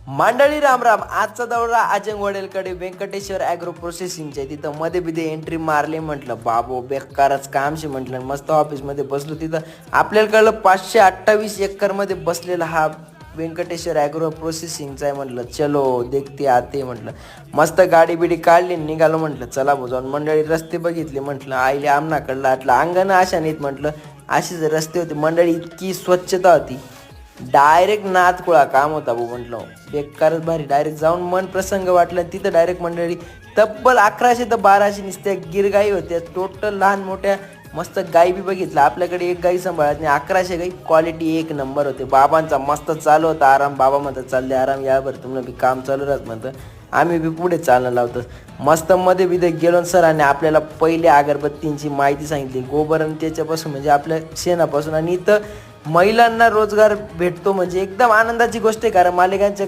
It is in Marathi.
मंडळी राम राम. आजचा दौरा अजंगवडेलकडे व्यंकटेश्वर ॲग्रो प्रोसेसिंगच्या तिथं मध्ये बिधे एंट्री मारली. म्हटलं बाबो बेकारच कामशी म्हटलं. मस्त ऑफिसमध्ये बसलो. तिथं आपल्याला कळलं 528 एकरमध्ये बसलेला हा व्यंकटेश्वर ॲग्रो प्रोसेसिंगचा आहे. म्हटलं चलो देखते आते म्हटलं. मस्त गाडी बिडी काढली निघालो. म्हटलं चला जाऊन. मंडळी रस्ते बघितले. म्हटलं आईले आमनाकडला आटलं अंगण अशा नाहीत. म्हटलं अशीच रस्ते होते. मंडळी इतकी स्वच्छता होती. डायरेक्ट नाथकुळा काम होता भाऊ. म्हटलं बेकारच भारी. डायरेक्ट जाऊन मन प्रसंग वाटलं. तिथं डायरेक्ट मंडळी तब्बल 1100 ते 1200 नुसत्या गिरगाई होत्या. टोटल लहान मोठ्या मस्त गाई बी बघितलं. आपल्याकडे एक गाई सांभाळत नाही. 1100 गाई. क्वालिटी एक नंबर होते. बाबांचा मस्त चालू होता आराम. बाबा म्हणतात चालले आराम यावर तुम्हाला बी काम चालू राहत म्हणतं. आम्ही बी पुढे चालणं लावतो. मस्त मध्ये बिधे गेलो. सरांनी आपल्याला पहिले अगरबत्तींची माहिती सांगितली. गोबर आणि त्याच्यापासून म्हणजे आपल्या शेणापासून. आणि इथं महिलांना रोजगार भेटतो म्हणजे एकदम आनंदाची गोष्ट आहे. कारण मालेगावच्या